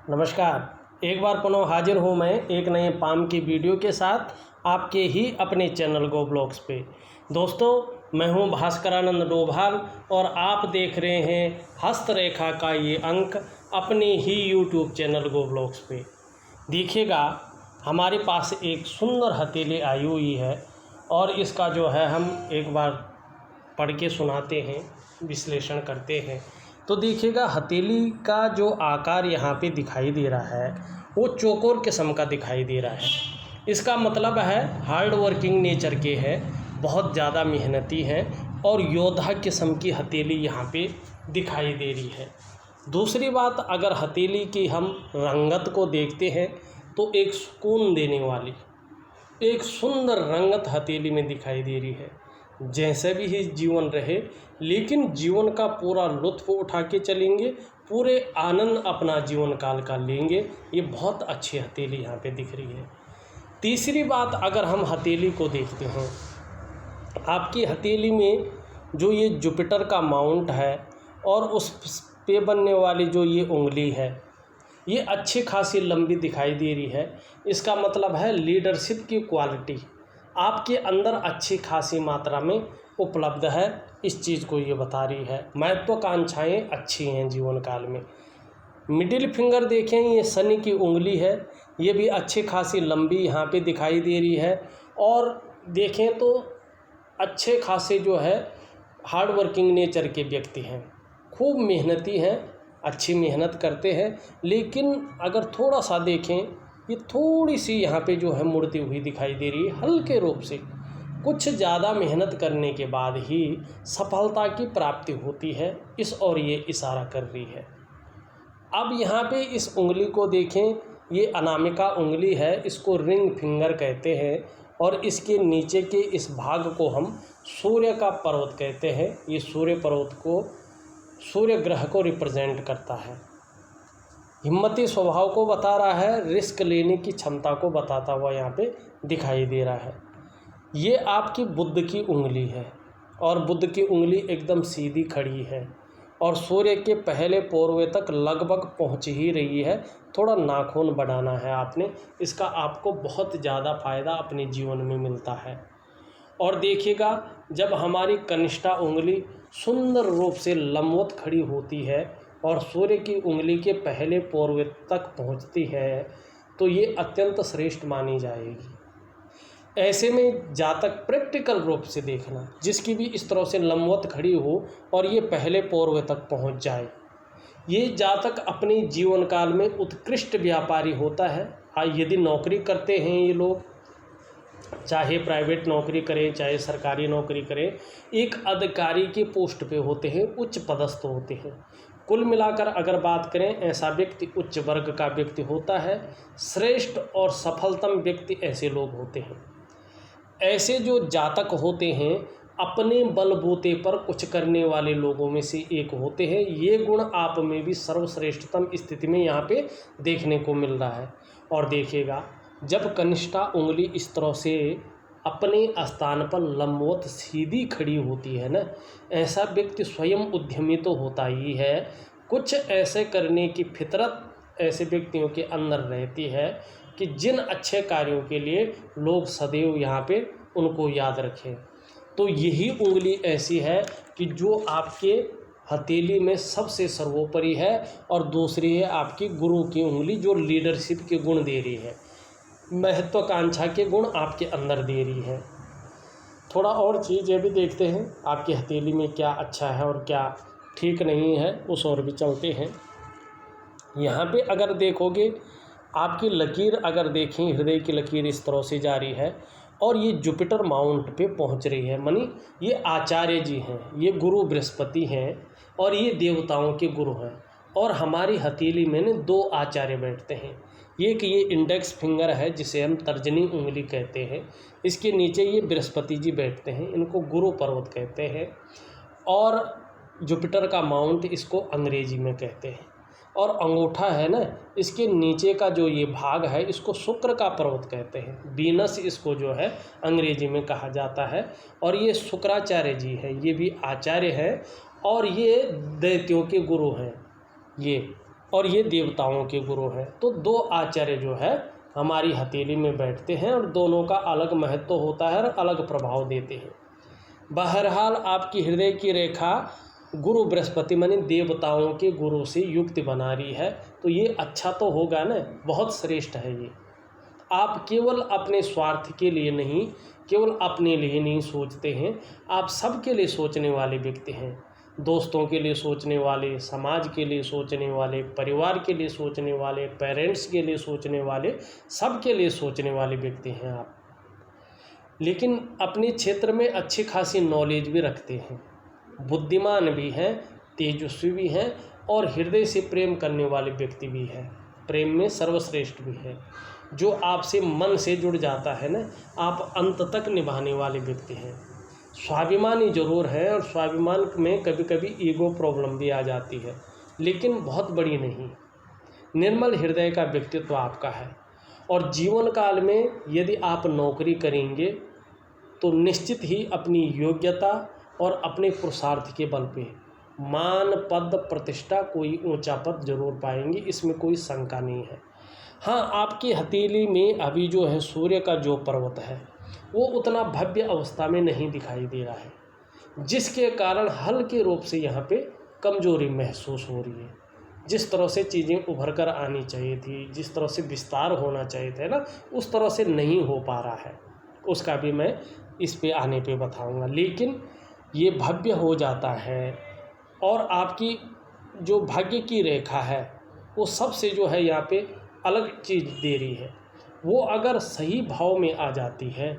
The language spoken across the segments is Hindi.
नमस्कार। एक बार पुनः हाजिर हूँ मैं एक नए पाम की वीडियो के साथ आपके ही अपने चैनल गो ब्लॉग्स पे। दोस्तों, मैं हूँ भास्करानंद डोभाल और आप देख रहे हैं हस्तरेखा का ये अंक अपने ही यूट्यूब चैनल गो ब्लॉग्स पे। देखिएगा, हमारे पास एक सुंदर हथेली आई हुई है और इसका जो है हम एक बार पढ़ के सुनाते हैं, विश्लेषण करते हैं। तो देखिएगा, हथेली का जो आकार यहाँ पे दिखाई दे रहा है वो चौकोर किस्म का दिखाई दे रहा है। इसका मतलब है हार्ड वर्किंग नेचर के है, बहुत ज़्यादा मेहनती है और योद्धा किस्म की हथेली यहाँ पे दिखाई दे रही है। दूसरी बात, अगर हथेली की हम रंगत को देखते हैं तो एक सुकून देने वाली एक सुंदर रंगत हथेली में दिखाई दे रही है। जैसे भी ही जीवन रहे, लेकिन जीवन का पूरा लुत्फ़ उठा के चलेंगे, पूरे आनंद अपना जीवन काल का लेंगे। ये बहुत अच्छी हथेली यहाँ पे दिख रही है। तीसरी बात, अगर हम हथेली को देखते हैं, आपकी हथेली में जो ये जुपिटर का माउंट है और उस पे बनने वाली जो ये उंगली है, ये अच्छी खासी लंबी दिखाई दे रही है। इसका मतलब है लीडरशिप की क्वालिटी आपके अंदर अच्छी खासी मात्रा में उपलब्ध है। इस चीज़ को ये बता रही है। महत्वाकांक्षाएँ अच्छी हैं जीवन काल में। मिडिल फिंगर देखें, ये शनि की उंगली है, ये भी अच्छी खासी लंबी यहाँ पे दिखाई दे रही है। और देखें तो अच्छे खासे जो है हार्ड वर्किंग नेचर के व्यक्ति हैं, खूब मेहनती हैं, अच्छी मेहनत करते हैं। लेकिन अगर थोड़ा सा देखें, ये थोड़ी सी यहाँ पे जो है मुड़ती हुई दिखाई दे रही है, हल्के रूप से। कुछ ज़्यादा मेहनत करने के बाद ही सफलता की प्राप्ति होती है, इस ओर ये इशारा कर रही है। अब यहाँ पे इस उंगली को देखें, ये अनामिका उंगली है, इसको रिंग फिंगर कहते हैं और इसके नीचे के इस भाग को हम सूर्य का पर्वत कहते हैं। ये सूर्य पर्वत को, सूर्य ग्रह को रिप्रेजेंट करता है। हिम्मती स्वभाव को बता रहा है, रिस्क लेने की क्षमता को बताता हुआ यहाँ पे दिखाई दे रहा है। ये आपकी बुध की उंगली है और बुध की उंगली एकदम सीधी खड़ी है और सूर्य के पहले पोरवे तक लगभग पहुँच ही रही है। थोड़ा नाखून बढ़ाना है आपने, इसका आपको बहुत ज़्यादा फ़ायदा अपने जीवन में मिलता है। और देखिएगा, जब हमारी कनिष्ठा उंगली सुंदर रूप से लंबवत खड़ी होती है और सूर्य की उंगली के पहले पोरवे तक पहुंचती है, तो ये अत्यंत श्रेष्ठ मानी जाएगी। ऐसे में जातक प्रैक्टिकल रूप से देखना, जिसकी भी इस तरह से लंबवत खड़ी हो और ये पहले पोरवे तक पहुंच जाए, ये जातक अपने जीवन काल में उत्कृष्ट व्यापारी होता है। यदि नौकरी करते हैं ये लोग, चाहे प्राइवेट नौकरी करें चाहे सरकारी नौकरी करें, एक अधिकारी के पोस्ट पे होते हैं, उच्च पदस्थ होते हैं। कुल मिलाकर अगर बात करें, ऐसा व्यक्ति उच्च वर्ग का व्यक्ति होता है। श्रेष्ठ और सफलतम व्यक्ति ऐसे लोग होते हैं। ऐसे जो जातक होते हैं, अपने बलबूते पर कुछ करने वाले लोगों में से एक होते हैं। ये गुण आप में भी सर्वश्रेष्ठतम स्थिति में यहाँ पे देखने को मिल रहा है। और देखिएगा, जब कनिष्ठा उंगली इस तरह से अपने स्थान पर लंबवत सीधी खड़ी होती है ना, ऐसा व्यक्ति स्वयं उद्यमी तो होता ही है, कुछ ऐसे करने की फितरत ऐसे व्यक्तियों के अंदर रहती है कि जिन अच्छे कार्यों के लिए लोग सदैव यहाँ पे उनको याद रखें। तो यही उंगली ऐसी है कि जो आपके हथेली में सबसे सर्वोपरि है। और दूसरी है आपकी गुरु की उंगली, जो लीडरशिप के गुण दे रही है, महत्वाकांक्षा के गुण आपके अंदर दे रही है। थोड़ा और चीज़ें भी देखते हैं आपकी हथेली में क्या अच्छा है और क्या ठीक नहीं है, उस ओर भी चलते हैं। यहाँ पे अगर देखोगे, आपकी लकीर अगर देखें, हृदय की लकीर इस तरह से जा रही है और ये जुपिटर माउंट पे पहुँच रही है। मानी ये आचार्य जी हैं, ये गुरु बृहस्पति हैं और ये देवताओं के गुरु हैं। और हमारी हथेली में न दो आचार्य बैठते हैं। एक ये इंडेक्स फिंगर है, जिसे हम तर्जनी उंगली कहते हैं, इसके नीचे ये बृहस्पति जी बैठते हैं, इनको गुरु पर्वत कहते हैं। और जुपिटर का माउंट इसको अंग्रेजी में कहते हैं। और अंगूठा है ना, इसके नीचे का जो ये भाग है, इसको शुक्र का पर्वत कहते हैं। वीनस इसको जो है अंग्रेजी में कहा जाता है। और ये शुक्राचार्य जी है, ये भी आचार्य है और ये दैत्यों के गुरु हैं। ये और ये देवताओं के गुरु हैं। तो दो आचार्य जो है हमारी हथेली में बैठते हैं और दोनों का अलग महत्व होता है और अलग प्रभाव देते हैं। बहरहाल आपकी हृदय की रेखा गुरु बृहस्पति माने देवताओं के गुरु से युक्त बना रही है, तो ये अच्छा तो होगा ना, बहुत श्रेष्ठ है ये। आप केवल अपने स्वार्थ के लिए नहीं, केवल अपने लिए नहीं सोचते हैं, आप सबके लिए सोचने वाले व्यक्ति हैं। दोस्तों के लिए सोचने वाले, समाज के लिए सोचने वाले, परिवार के लिए सोचने वाले, पेरेंट्स के लिए सोचने वाले, सबके लिए सोचने वाले व्यक्ति हैं आप। लेकिन अपने क्षेत्र में अच्छी खासी नॉलेज भी रखते हैं, बुद्धिमान भी हैं, तेजस्वी भी हैं और हृदय से प्रेम करने वाले व्यक्ति भी हैं। प्रेम में सर्वश्रेष्ठ भी है। जो आपसे मन से जुड़ जाता है ना, आप अंत तक निभाने वाले व्यक्ति हैं। स्वाभिमानी जरूर है और स्वाभिमान में कभी कभी ईगो प्रॉब्लम भी आ जाती है, लेकिन बहुत बड़ी नहीं। निर्मल हृदय का व्यक्तित्व आपका है और जीवन काल में यदि आप नौकरी करेंगे तो निश्चित ही अपनी योग्यता और अपने पुरुषार्थ के बल पे मान पद प्रतिष्ठा कोई ऊंचा पद जरूर पाएंगे, इसमें कोई शंका नहीं है। हाँ, आपकी हथेली में अभी जो है सूर्य का जो पर्वत है वो उतना भव्य अवस्था में नहीं दिखाई दे रहा है, जिसके कारण हल्के रूप से यहाँ पे कमजोरी महसूस हो रही है। जिस तरह से चीज़ें उभर कर आनी चाहिए थी, जिस तरह से विस्तार होना चाहिए था ना, उस तरह से नहीं हो पा रहा है। उसका भी मैं इस पे आने पे बताऊंगा। लेकिन ये भव्य हो जाता है और आपकी जो भाग्य की रेखा है वो सबसे जो है यहाँ पे अलग चीज़ दे रही है। वो अगर सही भाव में आ जाती है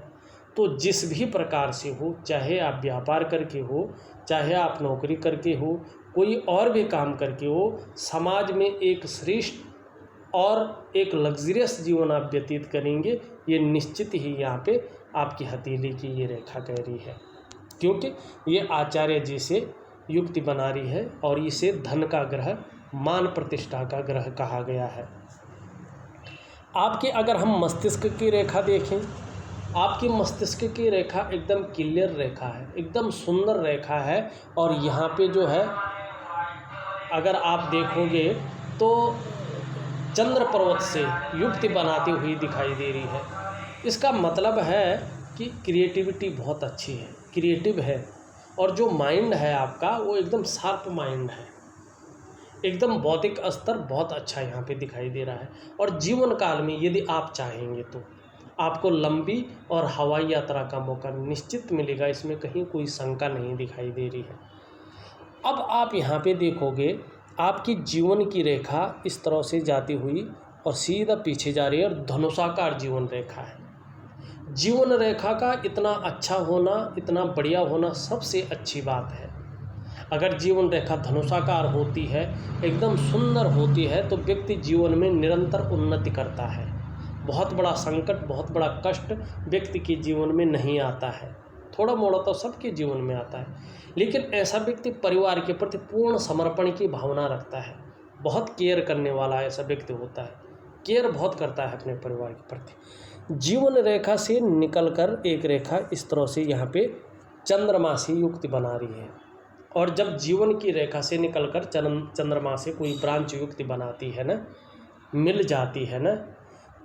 तो जिस भी प्रकार से हो, चाहे आप व्यापार करके हो, चाहे आप नौकरी करके हो, कोई और भी काम करके हो, समाज में एक श्रेष्ठ और एक लग्जरियस जीवन आप व्यतीत करेंगे। ये निश्चित ही यहाँ पे आपकी हथेली की ये रेखा कह रही है, क्योंकि ये आचार्य जी से युक्ति बना रही है और इसे धन का ग्रह, मान प्रतिष्ठा का ग्रह कहा गया है। आपके अगर हम मस्तिष्क की रेखा देखें, आपकी मस्तिष्क की रेखा एकदम क्लियर रेखा है, एकदम सुंदर रेखा है और यहाँ पे जो है अगर आप देखोगे तो चंद्र पर्वत से युक्ति बनाती हुई दिखाई दे रही है। इसका मतलब है कि क्रिएटिविटी बहुत अच्छी है, क्रिएटिव है और जो माइंड है आपका वो एकदम शार्प माइंड है, एकदम बौद्धिक स्तर बहुत अच्छा यहाँ पे दिखाई दे रहा है। और जीवन काल में यदि आप चाहेंगे तो आपको लंबी और हवाई यात्रा का मौका निश्चित मिलेगा, इसमें कहीं कोई शंका नहीं दिखाई दे रही है। अब आप यहाँ पे देखोगे आपकी जीवन की रेखा इस तरह से जाती हुई और सीधा पीछे जा रही है और धनुषाकार जीवन रेखा है। जीवन रेखा का इतना अच्छा होना, इतना बढ़िया होना सबसे अच्छी बात है। अगर जीवन रेखा धनुषाकार होती है, एकदम सुंदर होती है, तो व्यक्ति जीवन में निरंतर उन्नति करता है। बहुत बड़ा संकट, बहुत बड़ा कष्ट व्यक्ति के जीवन में नहीं आता है, थोड़ा मोड़ा तो सबके जीवन में आता है। लेकिन ऐसा व्यक्ति परिवार के प्रति पूर्ण समर्पण की भावना रखता है, बहुत केयर करने वाला ऐसा व्यक्ति होता है, केयर बहुत करता है अपने परिवार के प्रति। जीवन रेखा से निकलकर एक रेखा इस तरह से यहाँ पे चंद्रमा से युक्ति बना रही है और जब जीवन की रेखा से निकलकर चंद्रमा से कोई ब्रांच युक्ति बनाती है ना, मिल जाती है ना,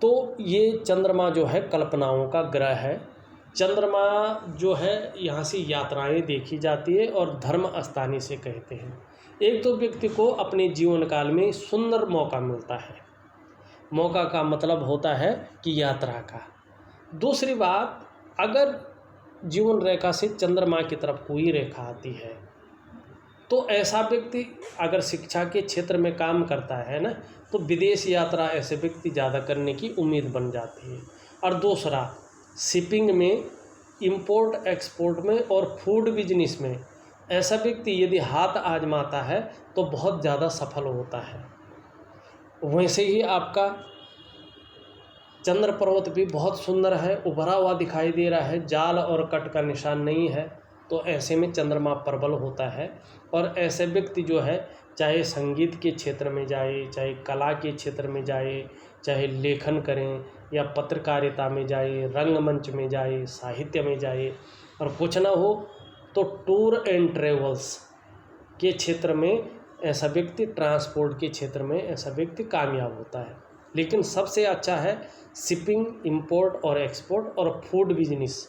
तो ये चंद्रमा जो है कल्पनाओं का ग्रह है। चंद्रमा जो है यहाँ से यात्राएं देखी जाती है और धर्म स्थानी से कहते हैं। एक तो व्यक्ति को अपने जीवन काल में सुंदर मौका मिलता है, मौका का मतलब होता है कि यात्रा का। दूसरी बात, अगर जीवन रेखा से चंद्रमा की तरफ कोई रेखा आती है तो ऐसा व्यक्ति अगर शिक्षा के क्षेत्र में काम करता है ना, तो विदेश यात्रा ऐसे व्यक्ति ज़्यादा करने की उम्मीद बन जाती है। और दूसरा, शिपिंग में, इंपोर्ट एक्सपोर्ट में और फूड बिजनेस में ऐसा व्यक्ति यदि हाथ आजमाता है तो बहुत ज़्यादा सफल होता है। वैसे ही आपका चंद्र पर्वत भी बहुत सुंदर है, उभरा हुआ दिखाई दे रहा है, जाल और कट का निशान नहीं है, तो ऐसे में चंद्रमा प्रबल होता है। और ऐसे व्यक्ति जो है चाहे संगीत के क्षेत्र में जाए, चाहे कला के क्षेत्र में जाए, चाहे लेखन करें या पत्रकारिता में जाए, रंगमंच में जाए, साहित्य में जाए, और कुछ ना हो तो टूर एंड ट्रेवल्स के क्षेत्र में ऐसा व्यक्ति ट्रांसपोर्ट के क्षेत्र में ऐसा व्यक्ति कामयाब होता है। लेकिन सबसे अच्छा है शिपिंग, इंपोर्ट और एक्सपोर्ट और फूड बिजनेस।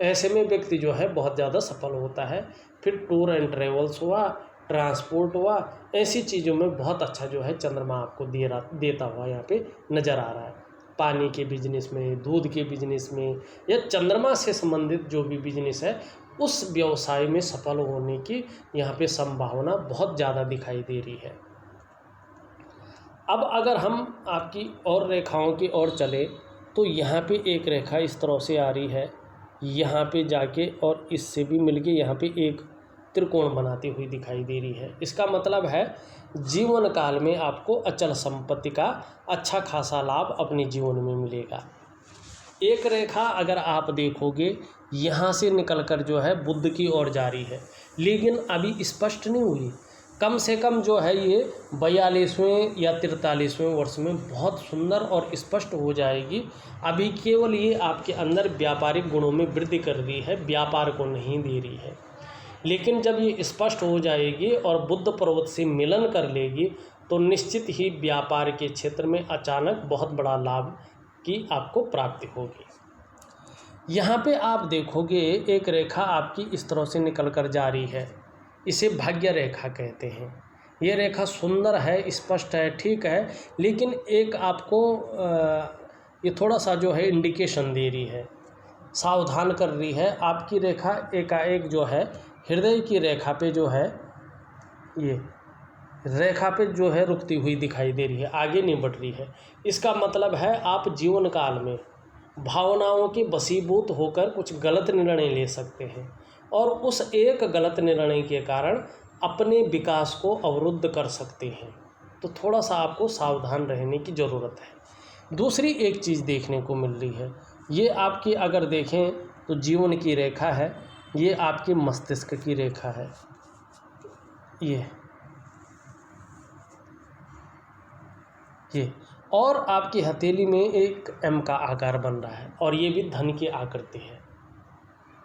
ऐसे में व्यक्ति जो है बहुत ज़्यादा सफल होता है। फिर टूर एंड ट्रेवल्स हुआ, ट्रांसपोर्ट हुआ, ऐसी चीज़ों में बहुत अच्छा जो है चंद्रमा आपको देता हुआ यहाँ पे नज़र आ रहा है। पानी के बिजनेस में, दूध के बिजनेस में या चंद्रमा से संबंधित जो भी बिजनेस है उस व्यवसाय में सफल होने की यहाँ पे संभावना बहुत ज़्यादा दिखाई दे रही है। अब अगर हम आपकी और रेखाओं की ओर चले तो यहाँ पे एक रेखा इस तरह से आ रही है, यहाँ पे जाके और इससे भी मिलके यहाँ पे एक त्रिकोण बनाती हुई दिखाई दे रही है। इसका मतलब है जीवन काल में आपको अचल संपत्ति का अच्छा खासा लाभ अपने जीवन में मिलेगा। एक रेखा अगर आप देखोगे यहाँ से निकलकर जो है बुध की ओर जा रही है, लेकिन अभी स्पष्ट नहीं हुई। कम से कम जो है ये 42वें या 43वें वर्ष में बहुत सुंदर और स्पष्ट हो जाएगी। अभी केवल ये आपके अंदर व्यापारिक गुणों में वृद्धि कर रही है, व्यापार को नहीं दे रही है। लेकिन जब ये स्पष्ट हो जाएगी और बुध पर्वत से मिलन कर लेगी तो निश्चित ही व्यापार के क्षेत्र में अचानक बहुत बड़ा लाभ की आपको प्राप्ति होगी। यहाँ पे आप देखोगे एक रेखा आपकी इस तरह से निकल कर जा रही है, इसे भाग्य रेखा कहते हैं। ये रेखा सुंदर है, स्पष्ट है, ठीक है, लेकिन एक आपको ये थोड़ा सा जो है इंडिकेशन दे रही है, सावधान कर रही है। आपकी रेखा एकाएक जो है हृदय की रेखा पे जो है, ये रेखा पे जो है रुकती हुई दिखाई दे रही है, आगे नहीं बढ़ रही है। इसका मतलब है आप जीवन काल में भावनाओं के वशीभूत होकर कुछ गलत निर्णय ले सकते हैं और उस एक गलत निर्णय के कारण अपने विकास को अवरुद्ध कर सकते हैं। तो थोड़ा सा आपको सावधान रहने की ज़रूरत है। दूसरी एक चीज़ देखने को मिल रही है, ये आपकी अगर देखें तो जीवन की रेखा है, ये आपके मस्तिष्क की रेखा है। ये और आपकी हथेली में एक एम का आकार बन रहा है और ये भी धन की आकृति है।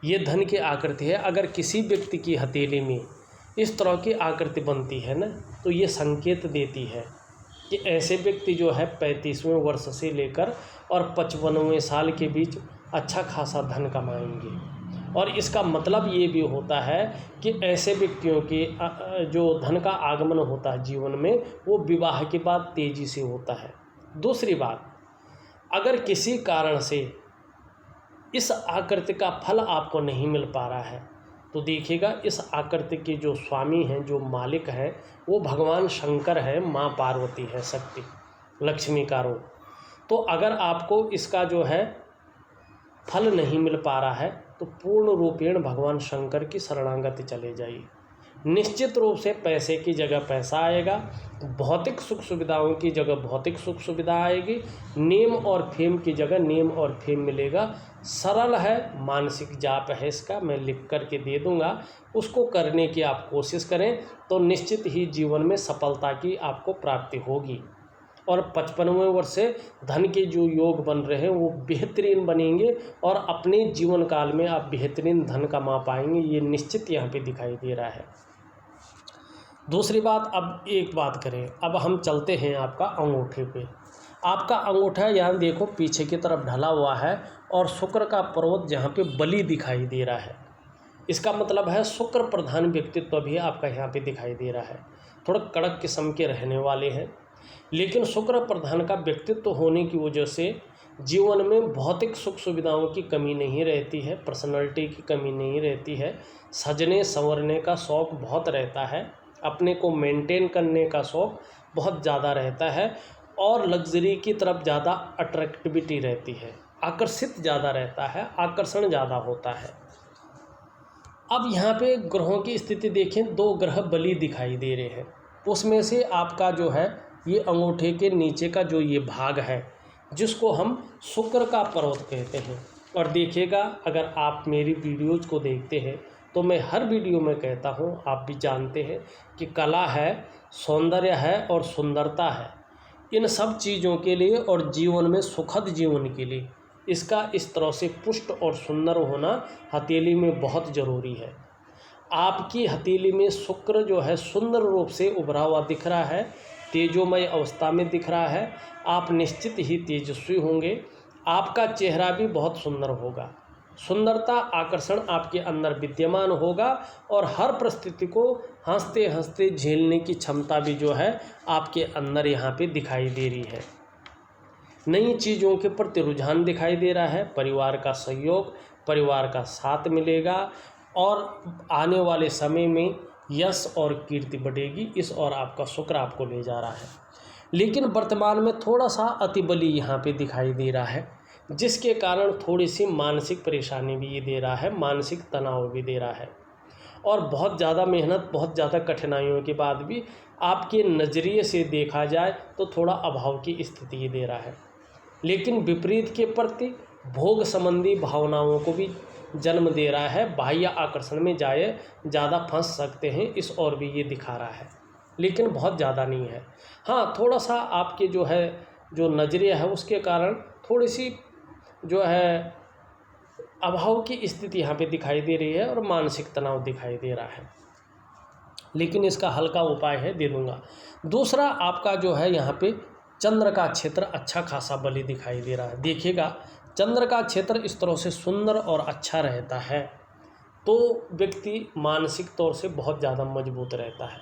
ये धन की आकृति है। अगर किसी व्यक्ति की हथेली में इस तरह की आकृति बनती है ना, तो ये संकेत देती है कि ऐसे व्यक्ति जो है 35वें वर्ष से लेकर और 55वें साल के बीच अच्छा खासा धन कमाएंगे। और इसका मतलब ये भी होता है कि ऐसे व्यक्तियों के जो धन का आगमन होता है जीवन में, वो विवाह के बाद तेज़ी से होता है। दूसरी बात, अगर किसी कारण से इस आकृति का फल आपको नहीं मिल पा रहा है तो देखिएगा इस आकृति के जो स्वामी हैं, जो मालिक हैं, वो भगवान शंकर है, माँ पार्वती है, शक्ति लक्ष्मी का रूप। तो अगर आपको इसका जो है फल नहीं मिल पा रहा है तो पूर्ण रूपेण भगवान शंकर की शरणागति चले जाइए। निश्चित रूप से पैसे की जगह पैसा आएगा, भौतिक सुख सुविधाओं की जगह भौतिक सुख सुविधा आएगी, नेम और फेम की जगह नेम और फेम मिलेगा। सरल है, मानसिक जाप है इसका, मैं लिख कर के दे दूंगा, उसको करने की आप कोशिश करें तो निश्चित ही जीवन में सफलता की आपको प्राप्ति होगी। और 55वें वर्ष से धन के जो योग बन रहे हैं वो बेहतरीन बनेंगे और अपने जीवन काल में आप बेहतरीन धन कमा पाएंगे, ये निश्चित यहाँ पे दिखाई दे रहा है। दूसरी बात, अब एक बात करें, अब हम चलते हैं आपका अंगूठे पे। आपका अंगूठा यहाँ देखो पीछे की तरफ ढला हुआ है और शुक्र का पर्वत जहाँ पे बलि दिखाई दे रहा है। इसका मतलब है शुक्र प्रधान व्यक्तित्व भी आपका यहाँ पे दिखाई दे रहा है। थोड़ा कड़क किस्म के रहने वाले हैं, लेकिन शुक्र प्रधान का व्यक्तित्व होने की वजह से जीवन में भौतिक सुख सुविधाओं की कमी नहीं रहती है, पर्सनालिटी की कमी नहीं रहती है, सजने संवरने का शौक़ बहुत रहता है, अपने को मेंटेन करने का शौक़ बहुत ज़्यादा रहता है और लग्जरी की तरफ ज़्यादा अट्रैक्टिविटी रहती है, आकर्षित ज़्यादा रहता है, आकर्षण ज़्यादा होता है। अब यहाँ पे ग्रहों की स्थिति देखें, 2 ग्रह बलि दिखाई दे रहे हैं। उसमें से आपका जो है ये अंगूठे के नीचे का जो ये भाग है जिसको हम शुक्र का पर्वत कहते हैं। और देखिएगा, अगर आप मेरी वीडियोज़ को देखते हैं तो मैं हर वीडियो में कहता हूँ, आप भी जानते हैं कि कला है, सौंदर्य है और सुंदरता है। इन सब चीज़ों के लिए और जीवन में सुखद जीवन के लिए इसका इस तरह से पुष्ट और सुंदर होना हथेली में बहुत ज़रूरी है। आपकी हथेली में शुक्र जो है सुंदर रूप से उभरा हुआ दिख रहा है, तेजोमय अवस्था में दिख रहा है। आप निश्चित ही तेजस्वी होंगे। आपका चेहरा भी बहुत सुंदर होगा। सुंदरता आकर्षण आपके अंदर विद्यमान होगा और हर परिस्थिति को हंसते हंसते झेलने की क्षमता भी जो है आपके अंदर यहाँ पे दिखाई दे रही है। नई चीज़ों के प्रति रुझान दिखाई दे रहा है। परिवार का सहयोग, परिवार का साथ मिलेगा और आने वाले समय में यश और कीर्ति बढ़ेगी। इस और आपका शुक्र आपको ले जा रहा है। लेकिन वर्तमान में थोड़ा सा अतिबली यहाँ पे दिखाई दे रहा है, जिसके कारण थोड़ी सी मानसिक परेशानी भी ये दे रहा है, मानसिक तनाव भी दे रहा है। और बहुत ज़्यादा मेहनत, बहुत ज़्यादा कठिनाइयों के बाद भी आपके नज़रिए से देखा जाए तो थोड़ा अभाव की स्थिति ये दे रहा है। लेकिन विपरीत के प्रति भोग संबंधी भावनाओं को भी जन्म दे रहा है। बाह्य आकर्षण में ज़्यादा फंस सकते हैं, इस और भी ये दिखा रहा है, लेकिन बहुत ज़्यादा नहीं है। हाँ, थोड़ा सा आपके जो नज़रिया है उसके कारण थोड़ी सी जो है अभाव की स्थिति यहाँ पे दिखाई दे रही है और मानसिक तनाव दिखाई दे रहा है। लेकिन इसका हल्का उपाय है, दे दूंगा। दूसरा, आपका जो है यहाँ पे चंद्र का क्षेत्र अच्छा खासा बली दिखाई दे रहा है। देखिएगा, चंद्र का क्षेत्र इस तरह से सुंदर और अच्छा रहता है तो व्यक्ति मानसिक तौर से बहुत ज़्यादा मजबूत रहता है।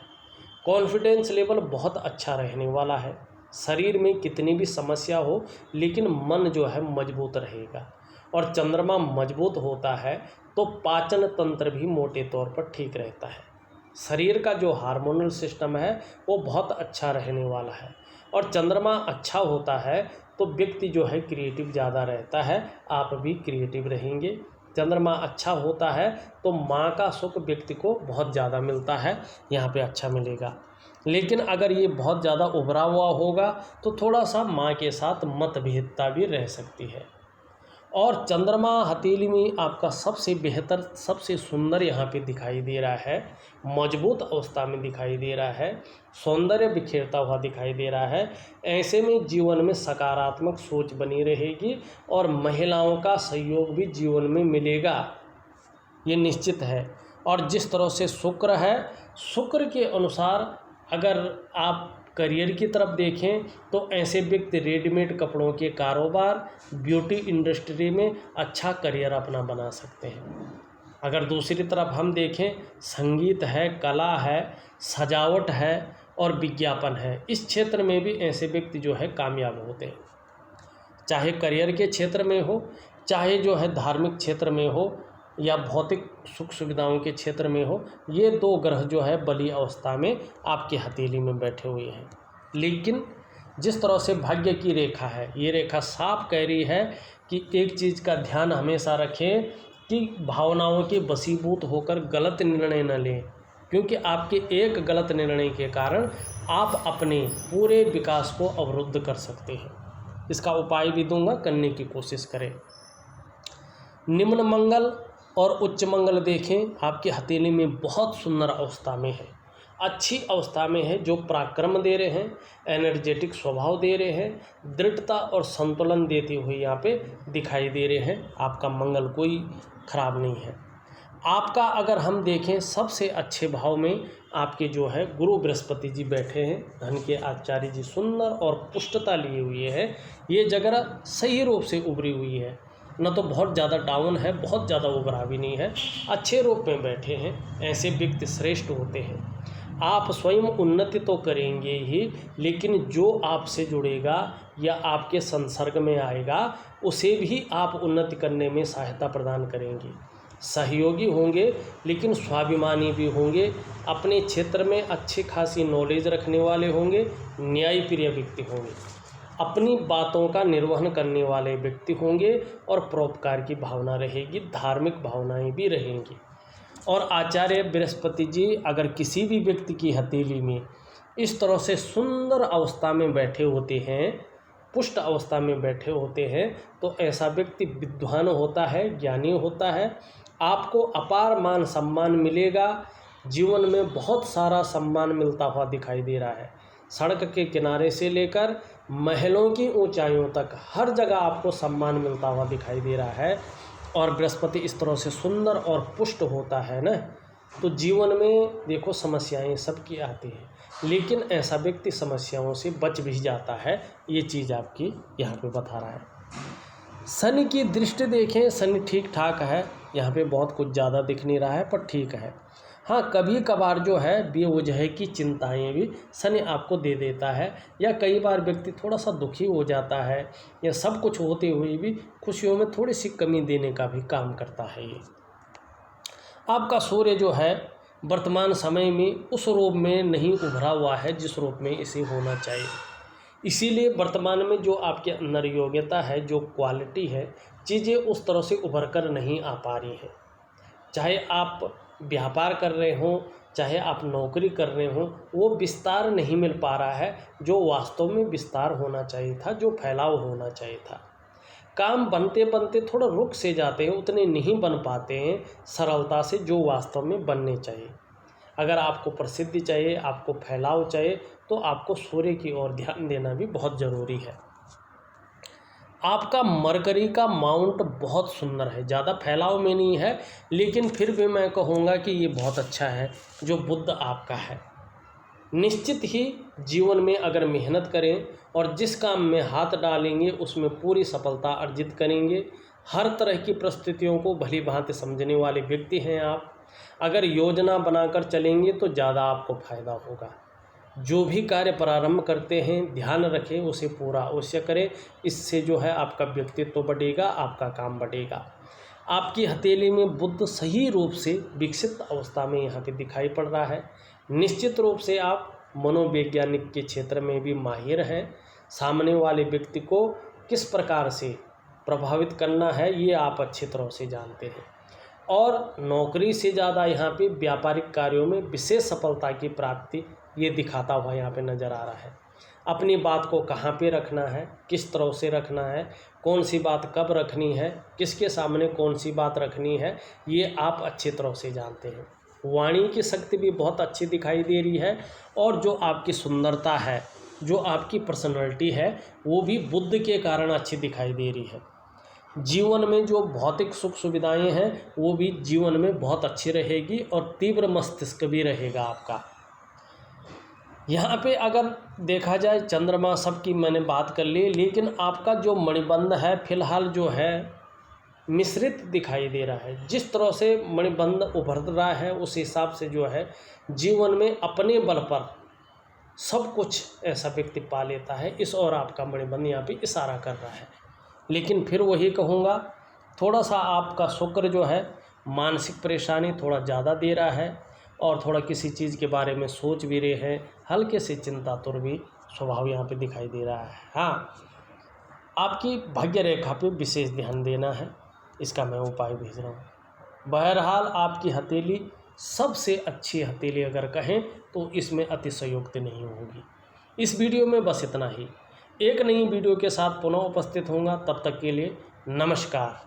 कॉन्फिडेंस लेवल बहुत अच्छा रहने वाला है। शरीर में कितनी भी समस्या हो लेकिन मन जो है मजबूत रहेगा। और चंद्रमा मजबूत होता है तो पाचन तंत्र भी मोटे तौर पर ठीक रहता है। शरीर का जो हार्मोनल सिस्टम है वो बहुत अच्छा रहने वाला है। और चंद्रमा अच्छा होता है तो व्यक्ति जो है क्रिएटिव ज़्यादा रहता है, आप भी क्रिएटिव रहेंगे। चंद्रमा अच्छा होता है तो माँ का सुख व्यक्ति को बहुत ज़्यादा मिलता है, यहाँ पे अच्छा मिलेगा। लेकिन अगर ये बहुत ज़्यादा उभरा हुआ होगा तो थोड़ा सा माँ के साथ मतभेदता भी रह सकती है। और चंद्रमा हथेली में आपका सबसे बेहतर, सबसे सुंदर यहाँ पे दिखाई दे रहा है, मजबूत अवस्था में दिखाई दे रहा है, सौंदर्य बिखेरता हुआ दिखाई दे रहा है। ऐसे में जीवन में सकारात्मक सोच बनी रहेगी और महिलाओं का सहयोग भी जीवन में मिलेगा, ये निश्चित है। और जिस तरह से शुक्र है, शुक्र के अनुसार अगर आप करियर की तरफ देखें तो ऐसे व्यक्ति रेडीमेड कपड़ों के कारोबार, ब्यूटी इंडस्ट्री में अच्छा करियर अपना बना सकते हैं। अगर दूसरी तरफ हम देखें, संगीत है, कला है, सजावट है और विज्ञापन है, इस क्षेत्र में भी ऐसे व्यक्ति जो है कामयाब होते हैं। चाहे करियर के क्षेत्र में हो, चाहे जो है धार्मिक क्षेत्र में हो या भौतिक सुख सुविधाओं के क्षेत्र में हो, ये दो ग्रह जो है बली अवस्था में आपकी हथेली में बैठे हुए हैं। लेकिन जिस तरह से भाग्य की रेखा है, ये रेखा साफ कह रही है कि एक चीज़ का ध्यान हमेशा रखें कि भावनाओं के वशीभूत होकर गलत निर्णय न लें, क्योंकि आपके एक गलत निर्णय के कारण आप अपने पूरे विकास को अवरुद्ध कर सकते हैं। इसका उपाय भी दूंगा, करने की कोशिश करें। निम्न मंगल और उच्च मंगल देखें, आपकी हथेली में बहुत सुंदर अवस्था में है, अच्छी अवस्था में है, जो पराक्रम दे रहे हैं, एनर्जेटिक स्वभाव दे रहे हैं, दृढ़ता और संतुलन देते हुए यहाँ पे दिखाई दे रहे हैं। आपका मंगल कोई खराब नहीं है। आपका अगर हम देखें, सबसे अच्छे भाव में आपके जो है गुरु बृहस्पति जी बैठे हैं, धन के आचार्य जी सुंदर और पुष्टता लिए हुए हैं। ये जगह सही रूप से उभरी हुई है, न तो बहुत ज़्यादा डाउन है, बहुत ज़्यादा उभरा भी नहीं है, अच्छे रूप में बैठे हैं। ऐसे व्यक्ति श्रेष्ठ होते हैं। आप स्वयं उन्नति तो करेंगे ही, लेकिन जो आपसे जुड़ेगा या आपके संसर्ग में आएगा उसे भी आप उन्नति करने में सहायता प्रदान करेंगे। सहयोगी होंगे लेकिन स्वाभिमानी भी होंगे, अपने क्षेत्र में अच्छी खासी नॉलेज रखने वाले होंगे, न्यायप्रिय व्यक्ति होंगे, अपनी बातों का निर्वहन करने वाले व्यक्ति होंगे और परोपकार की भावना रहेगी, धार्मिक भावनाएं भी रहेंगी। और आचार्य बृहस्पति जी अगर किसी भी व्यक्ति की हथेली में इस तरह से सुंदर अवस्था में बैठे होते हैं, पुष्ट अवस्था में बैठे होते हैं, तो ऐसा व्यक्ति विद्वान होता है, ज्ञानी होता है। आपको अपार मान सम्मान मिलेगा, जीवन में बहुत सारा सम्मान मिलता हुआ दिखाई दे रहा है। सड़क के किनारे से लेकर महलों की ऊंचाइयों तक हर जगह आपको सम्मान मिलता हुआ दिखाई दे रहा है। और बृहस्पति इस तरह से सुंदर और पुष्ट होता है ना, तो जीवन में देखो समस्याएं सबकी आती हैं, लेकिन ऐसा व्यक्ति समस्याओं से बच भी जाता है। ये चीज़ आपकी यहाँ पे बता रहा है। शनि की दृष्टि देखें, शनि ठीक ठाक है, यहाँ पे बहुत कुछ ज़्यादा दिख नहीं रहा है पर ठीक है। हाँ, कभी कभार जो है बेवजह की चिंताएं भी शनि आपको दे देता है, या कई बार व्यक्ति थोड़ा सा दुखी हो जाता है, या सब कुछ होते हुए भी खुशियों में थोड़ी सी कमी देने का भी काम करता है। ये आपका सूर्य जो है वर्तमान समय में उस रूप में नहीं उभरा हुआ है जिस रूप में इसे होना चाहिए। इसीलिए वर्तमान में जो आपके अंदर योग्यता है, जो क्वालिटी है, चीज़ें उस तरह से उभर कर नहीं आ पा रही हैं। चाहे आप व्यापार कर रहे हों, चाहे आप नौकरी कर रहे हों, वो विस्तार नहीं मिल पा रहा है जो वास्तव में विस्तार होना चाहिए था, जो फैलाव होना चाहिए था। काम बनते बनते थोड़ा रुक से जाते हैं, उतने नहीं बन पाते हैं सरलता से जो वास्तव में बनने चाहिए। अगर आपको प्रसिद्धि चाहिए, आपको फैलाव चाहिए, तो आपको सूर्य की ओर ध्यान देना भी बहुत ज़रूरी है। आपका मरकरी का माउंट बहुत सुंदर है, ज़्यादा फैलाव में नहीं है, लेकिन फिर भी मैं कहूँगा कि ये बहुत अच्छा है जो बुध आपका है। निश्चित ही जीवन में अगर मेहनत करें और जिस काम में हाथ डालेंगे उसमें पूरी सफलता अर्जित करेंगे। हर तरह की परिस्थितियों को भली भांति समझने वाले व्यक्ति हैं आप। अगर योजना बनाकर चलेंगे तो ज़्यादा आपको फायदा होगा। जो भी कार्य प्रारंभ करते हैं ध्यान रखें, उसे पूरा अवश्य करें। इससे जो है आपका व्यक्तित्व बढ़ेगा, आपका काम बढ़ेगा। आपकी हथेली में बुध सही रूप से विकसित अवस्था में यहाँ पे दिखाई पड़ रहा है। निश्चित रूप से आप मनोवैज्ञानिक के क्षेत्र में भी माहिर हैं। सामने वाले व्यक्ति को किस प्रकार से प्रभावित करना है ये आप अच्छी तरह से जानते हैं, और नौकरी से ज़्यादा यहाँ पे व्यापारिक कार्यों में विशेष सफलता की प्राप्ति ये दिखाता हुआ यहाँ पे नज़र आ रहा है। अपनी बात को कहाँ पे रखना है, किस तरह से रखना है, कौन सी बात कब रखनी है, किसके सामने कौन सी बात रखनी है, ये आप अच्छी तरह से जानते हैं। वाणी की शक्ति भी बहुत अच्छी दिखाई दे रही है, और जो आपकी सुंदरता है, जो आपकी पर्सनैलिटी है, वो भी बुध के कारण अच्छी दिखाई दे रही है। जीवन में जो भौतिक सुख सुविधाएं हैं वो भी जीवन में बहुत अच्छी रहेगी, और तीव्र मस्तिष्क भी रहेगा आपका। यहाँ पे अगर देखा जाए चंद्रमा सबकी मैंने बात कर ली, लेकिन आपका जो मणिबंध है फिलहाल जो है मिश्रित दिखाई दे रहा है। जिस तरह से मणिबंध उभर रहा है उस हिसाब से जो है जीवन में अपने बल पर सब कुछ ऐसा व्यक्ति पा लेता है। इस और आपका मणिबंध यहाँ पे इशारा कर रहा है। लेकिन फिर वही कहूँगा, थोड़ा सा आपका शुक्र जो है मानसिक परेशानी थोड़ा ज़्यादा दे रहा है, और थोड़ा किसी चीज़ के बारे में सोच भी रहे हैं, हल्के से चिंतातुर भी स्वभाव यहाँ पे दिखाई दे रहा है। हाँ, आपकी भाग्य रेखा पे विशेष ध्यान देना है, इसका मैं उपाय भेज रहा हूँ। बहरहाल आपकी हथेली सबसे अच्छी हथेली अगर कहें तो इसमें अतिशयोक्ति नहीं होगी। इस वीडियो में बस इतना ही। एक नई वीडियो के साथ पुनः उपस्थित होऊंगा, तब तक के लिए नमस्कार।